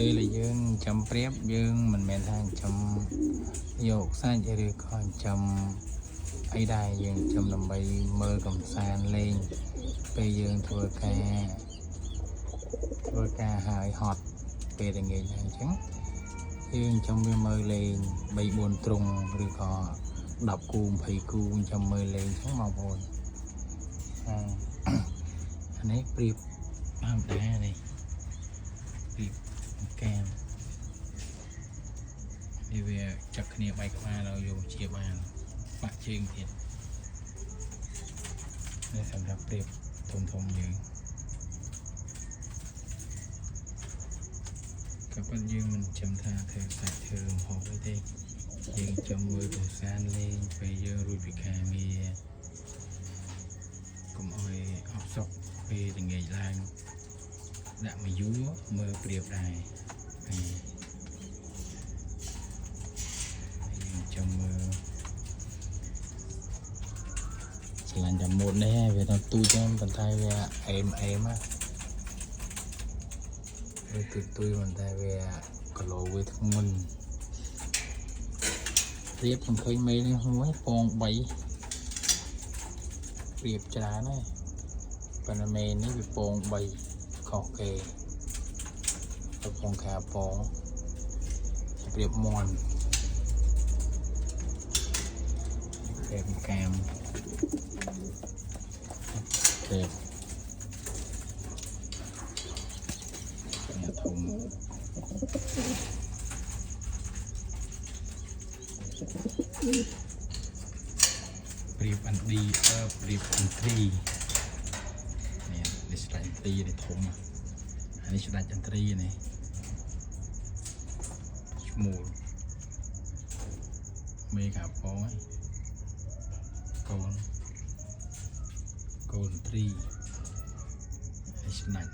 ពេលយើងចាំប្រៀបយើងមិនមែនថាចាំយកសាច់ឬក៏ចាំអីដែរយើងចាំដើម្បីមើលកំសាន្តលេងពេលយើងធ្វើការហើយហត់ពេលល្ងាចហ្នឹងអញ្ចឹងយើងចាំវាមើលលេង3 4ទ្រុងឬក៏10 គូ 20 គូចាំមើលលេងអញ្ចឹងបងប្អូនអានេះប្រៀបតាមដែរនេះប្រៀបកាមនេះវាចាក់គ្នាបែកក្បាលហើយយកជាបានបាក់ជើងទៀតនេះសម្រាប់ប្រៀបធំយើងក៏ប៉ុន្តែយើងមិនចាំថាធ្វើសាច់ធ្វើហូបអីទេយើងចាំមើលកំសាន្តលេងពេលយើងរួចពីការងារកុំអោយអបសុកពេលល្ងាចឡើងដាក់មកយូរមើលប្រៀបដែរយើងចាំមើលឆ្លាញ់តែមុតនេះវាទៅទូចហ្នឹងប៉ុន្តែវាអេមណាវាទូចប៉ុន្តែវាគីឡូវាធ្ងន់ប្រៀបខ្ញុំឃើញមេនេះមួយពង3ប្រៀបច្រើនហើយប៉ុន្តែមេនេះវាពង3ខុសគេទៅពងខាពងប្រៀបមន់ប្រៀបកាមប្រៀបធំប្រៀបអាន់ឌីប្រៀបអាន់ត្រីនេះស្ដាច់អាន់ត្រីនេះធំអានេះស្ដាច់អាន់ត្រីនេះឈ្មោះមេកាពងហើយកូនត្រីនេះស្ដាច់